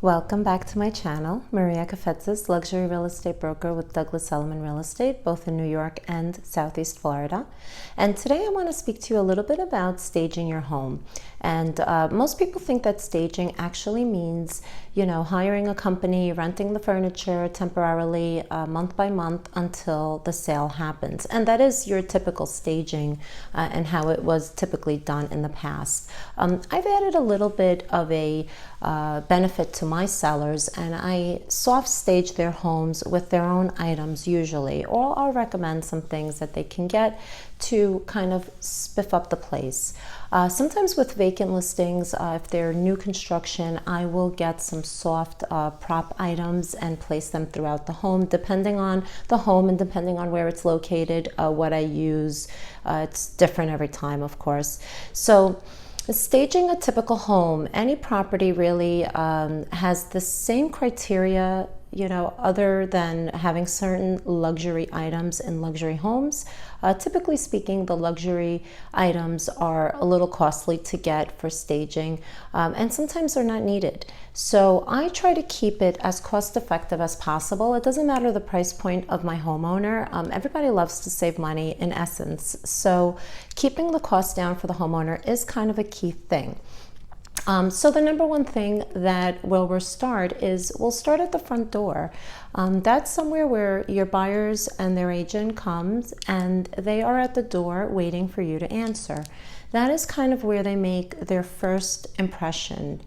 Welcome back to my channel, Maria Kafetzis, luxury real estate broker with 𝒞𝐿𝐻𝑀𝒮 Real Estate, both in New York and Southeast Florida. And today I want to speak to you a little bit about staging your home. And most people think that staging actually means, hiring a company, renting the furniture temporarily, month by month until the sale happens. And that is your typical staging and how it was typically done in the past. I've added a little bit of a benefit to my sellers, and I soft stage their homes with their own items usually, or I'll recommend some things that they can get to kind of spiff up the place. Sometimes with vacant listings, if they're new construction, I will get some soft prop items and place them throughout the home, depending on the home and depending on where it's located, what I use. It's different every time, of course. So staging a typical home, any property really has the same criteria, other than having certain luxury items in luxury homes. Typically speaking, the luxury items are a little costly to get for staging, and sometimes they're not needed. So I try to keep it as cost effective as possible. It doesn't matter the price point of my homeowner. Everybody loves to save money in essence. So keeping the cost down for the homeowner is kind of a key thing. So the number one thing that we'll start is we'll start at the front door. That's somewhere where your buyers and their agent comes and they are at the door waiting for you to answer. That is kind of where they make their first impression,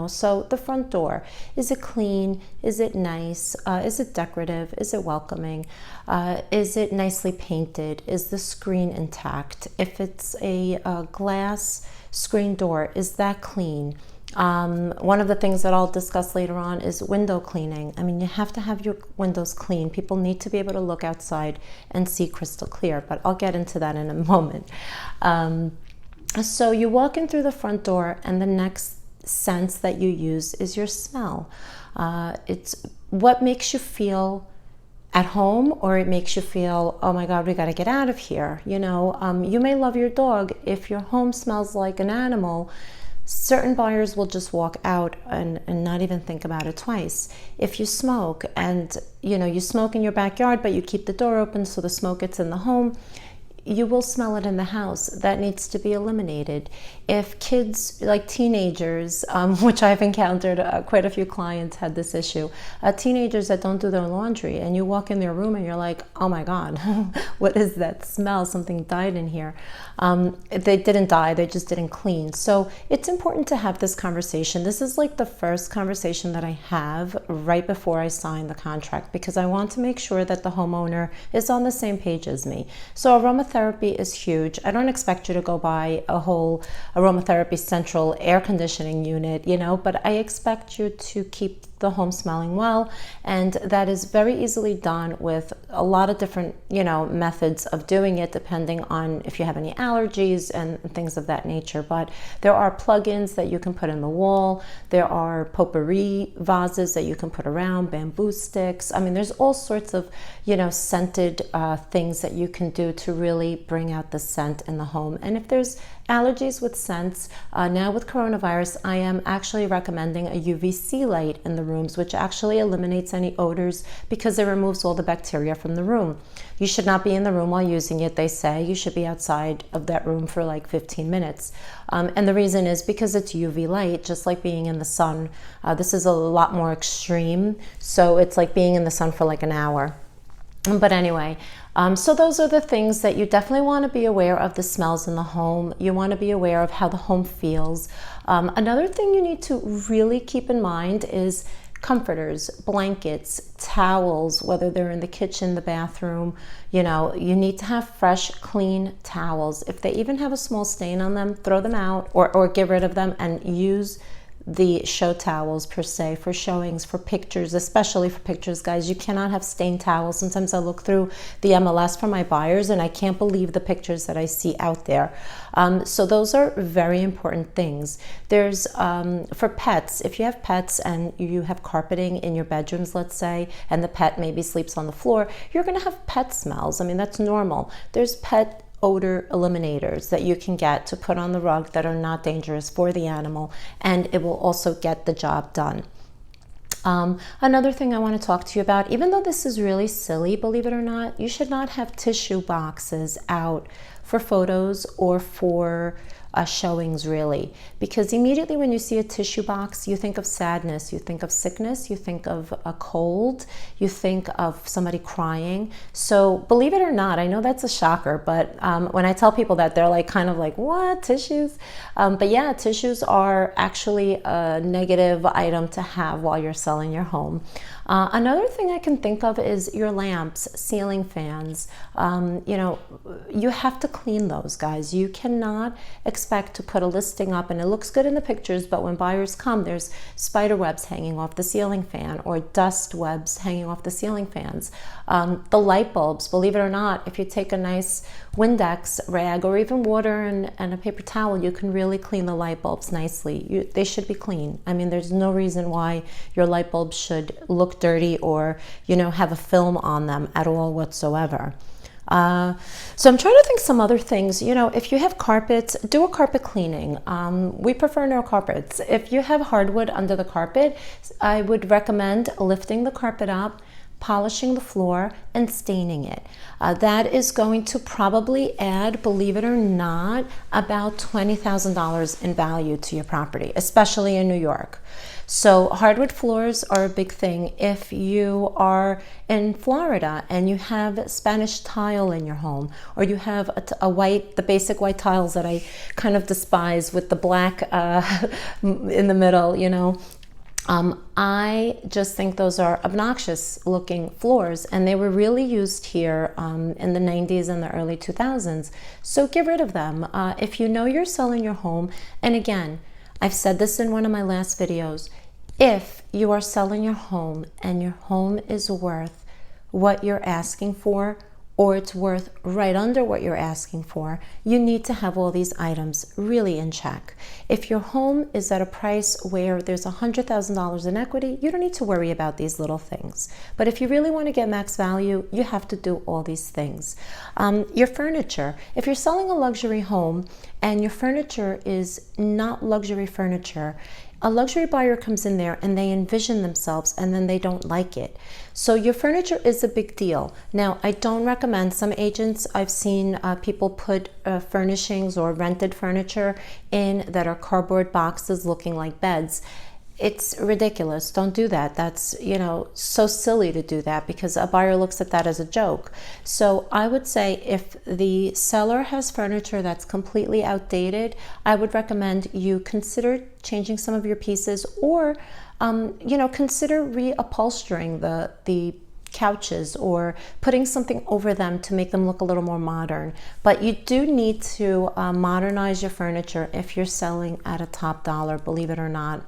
So the front door, is it clean? Is it nice? Is it decorative? Is it welcoming? Is it nicely painted? Is the screen intact? If it's a glass screen door, is that clean? One of the things that I'll discuss later on is window cleaning. I mean, you have to have your windows clean. People need to be able to look outside and see crystal clear, but I'll get into that in a moment. So you walk in through the front door, and the next sense that you use is your smell. It's what makes you feel at home, or it makes you feel, oh my God, we got to get out of here. You may love your dog. If your home smells like an animal, certain buyers will just walk out and not even think about it twice. If you smoke and you smoke in your backyard, but you keep the door open so the smoke gets in the home, you will smell it in the house. That needs to be eliminated. If kids, like teenagers, which I've encountered, quite a few clients had this issue, teenagers that don't do their laundry, and you walk in their room and you're like, oh my God, what is that smell? Something died in here. They didn't die, they just didn't clean. So it's important to have this conversation. This is like the first conversation that I have right before I sign the contract, because I want to make sure that the homeowner is on the same page as me. So aromatherapy is huge. I don't expect you to go buy a whole aromatherapy central air conditioning unit, but I expect you to keep the home smelling well, and that is very easily done with a lot of different methods of doing it, depending on if you have any allergies and things of that nature. But there are plugins that you can put in the wall. There are potpourri vases that you can put around, bamboo sticks. I mean, there's all sorts of scented things that you can do to really bring out the scent in the home. And if there's allergies with scents, now with coronavirus, I am actually recommending a UVC light in the rooms, which actually eliminates any odors because it removes all the bacteria from the room. You should not be in the room while using it, they say. You should be outside of that room for like 15 minutes. And the reason is because it's UV light, just like being in the sun. This is a lot more extreme, so it's like being in the sun for like an hour. But anyway, so those are the things that you definitely want to be aware of, the smells in the home. You want to be aware of how the home feels. Another thing you need to really keep in mind is comforters, blankets, towels, whether they're in the kitchen, the bathroom. You need to have fresh, clean towels. If they even have a small stain on them, throw them out or get rid of them and use the show towels per se for showings, for pictures, especially for pictures, guys. You cannot have stained towels. Sometimes I look through the MLS for my buyers and I can't believe the pictures that I see out there. So those are very important things. There's for pets, if you have pets and you have carpeting in your bedrooms, let's say, and the pet maybe sleeps on the floor, you're going to have pet smells. I mean, that's normal. There's pet odor eliminators that you can get to put on the rug that are not dangerous for the animal, and it will also get the job done. Another thing I want to talk to you about, even though this is really silly, believe it or not, you should not have tissue boxes out for photos or for showings, really, because immediately when you see a tissue box, you think of sadness, you think of sickness, you think of a cold, you think of somebody crying. So believe it or not, I know that's a shocker, but when I tell people that, they're like kind of like, what, tissues? But yeah, tissues are actually a negative item to have while you're selling your home. Another thing I can think of is your lamps, ceiling fans. You know, you have to clean those, guys. You cannot expect to put a listing up and it looks good in the pictures, but when buyers come, there's spider webs hanging off the ceiling fan or dust webs hanging off the ceiling fans. The light bulbs, believe it or not, if you take a nice Windex rag or even water and a paper towel, you can really clean the light bulbs nicely. They should be clean. I mean, there's no reason why your light bulbs should look dirty or, you know, have a film on them at all whatsoever. So I'm trying to think some other things. You know, if you have carpets, do a carpet cleaning. We prefer no carpets. If you have hardwood under the carpet, I would recommend lifting the carpet up, polishing the floor, and staining it. That is going to probably add, believe it or not, about $20,000 in value to your property, especially in New York. So hardwood floors are a big thing. If you are in Florida and you have Spanish tile in your home, or you have the basic white tiles that I kind of despise with the black in the middle, you know, I just think those are obnoxious looking floors, and they were really used here in the 90s and the early 2000s. So get rid of them. If you know you're selling your home, and again, I've said this in one of my last videos, if you are selling your home and your home is worth what you're asking for, or it's worth right under what you're asking for, you need to have all these items really in check. If your home is at a price where there's $100,000 in equity, you don't need to worry about these little things. But if you really want to get max value, you have to do all these things. Your furniture. If you're selling a luxury home and your furniture is not luxury furniture, a luxury buyer comes in there and they envision themselves and then they don't like it. So your furniture is a big deal. Now, I don't recommend, some agents, I've seen people put furnishings or rented furniture in that are cardboard boxes looking like beds. It's ridiculous. Don't do that. That's, you know, so silly to do that because a buyer looks at that as a joke. So I would say if the seller has furniture that's completely outdated, I would recommend you consider changing some of your pieces, or, you know, consider reupholstering the couches or putting something over them to make them look a little more modern. But you do need to modernize your furniture if you're selling at a top dollar, believe it or not.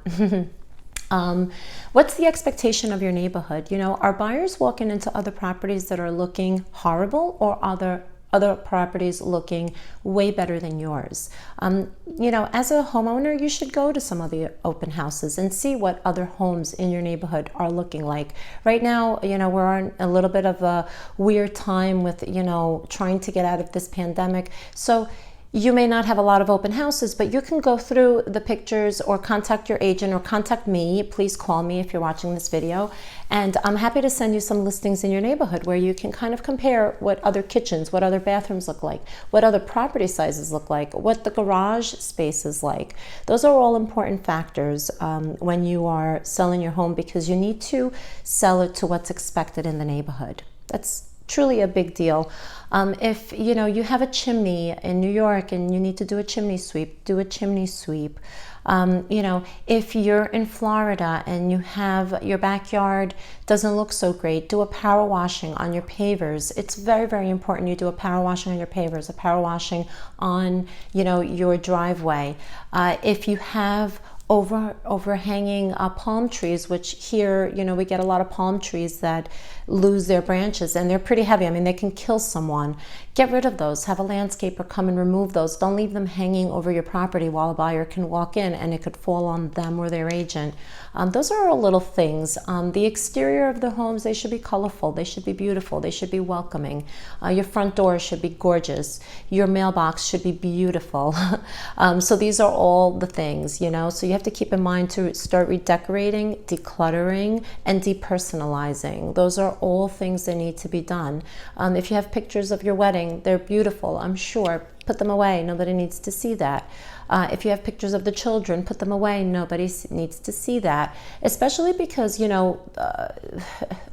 What's the expectation of your neighborhood? You know, are buyers walking into other properties that are looking horrible, or other properties looking way better than yours? You know, as a homeowner, you should go to some of the open houses and see what other homes in your neighborhood are looking like. Right now, you know, we're on a little bit of a weird time with, you know, trying to get out of this pandemic. So you may not have a lot of open houses, but you can go through the pictures or contact your agent or contact me. Please call me if you're watching this video. And I'm happy to send you some listings in your neighborhood where you can kind of compare what other kitchens, what other bathrooms look like, what other property sizes look like, what the garage space is like. Those are all important factors when you are selling your home, because you need to sell it to what's expected in the neighborhood. That's truly a big deal. If you know you have a chimney in New York and you need to do a chimney sweep, do a chimney sweep. You know, if you're in Florida and you have your backyard doesn't look so great, do a power washing on your pavers. It's very, very important you do a power washing on your pavers, a power washing on, you know, your driveway. If you have overhanging palm trees, which here, you know, we get a lot of palm trees that lose their branches and they're pretty heavy. I mean, they can kill someone. Get rid of those. Have a landscaper come and remove those. Don't leave them hanging over your property while a buyer can walk in and it could fall on them or their agent. Those are all little things. The exterior of the homes, they should be colorful, they should be beautiful, they should be welcoming. Your front door should be gorgeous. Your mailbox should be beautiful. So these are all the things, you know, so you have to keep in mind to start redecorating, decluttering, and depersonalizing. Those are all things that need to be done. If you have pictures of your wedding, they're beautiful, I'm sure. Put them away. Nobody needs to see that. If you have pictures of the children, put them away. Nobody needs to see that. Especially because, you know,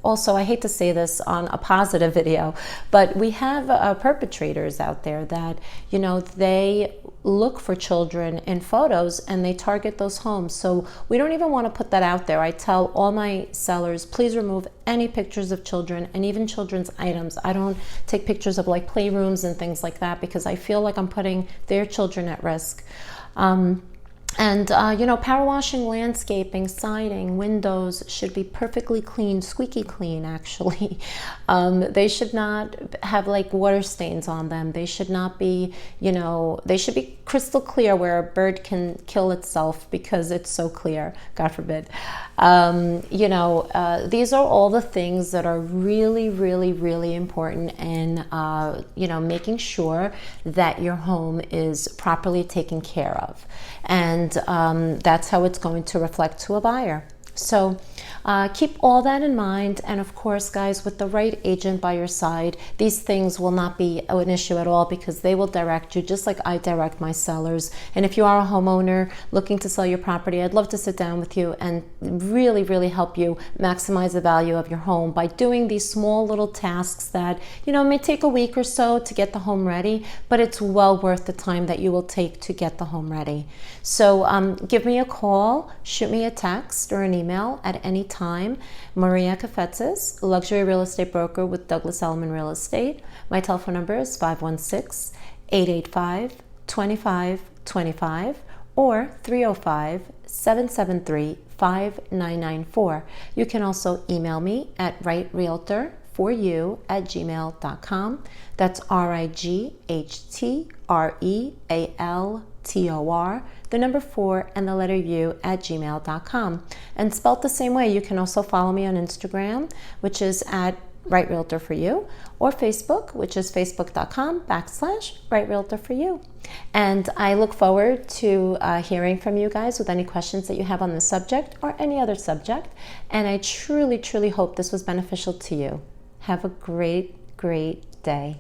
also I hate to say this on a positive video, but we have perpetrators out there that, you know, they look for children in photos and they target those homes. So we don't even want to put that out there. I tell all my sellers, please remove any pictures of children and even children's items. I don't take pictures of like playrooms and things like that because I feel like I'm putting their children at risk. You know, power washing, landscaping, siding, windows should be perfectly clean, squeaky clean actually. They should not have like water stains on them. They should not be, you know, they should be crystal clear where a bird can kill itself because it's so clear, God forbid. You know, these are all the things that are really, really, really important in, you know, making sure that your home is properly taken care of. And that's how it's going to reflect to a buyer. So keep all that in mind, and of course guys, with the right agent by your side, these things will not be an issue at all because they will direct you just like I direct my sellers. And if you are a homeowner looking to sell your property, I'd love to sit down with you and really, really help you maximize the value of your home by doing these small little tasks that, you know, may take a week or so to get the home ready, but it's well worth the time that you will take to get the home ready. So give me a call, shoot me a text or an email at any time. 𝒦𝒶𝓻𝒻𝒮, luxury real estate broker with 𝒞𝐿𝐻𝑀𝒮 Real Estate. My telephone number is 516-885-2525 or 305-773-5994. You can also email me at rightrealtor4you@gmail.com. That's RIGHTREALTOR, the number 4 and the letter U@gmail.com. And spelt the same way, you can also follow me on Instagram, which is at rightrealtor4you, or Facebook, which is facebook.com/rightrealtor4you. And I look forward to hearing from you guys with any questions that you have on this subject or any other subject. And I truly, truly hope this was beneficial to you. Have a great, great day.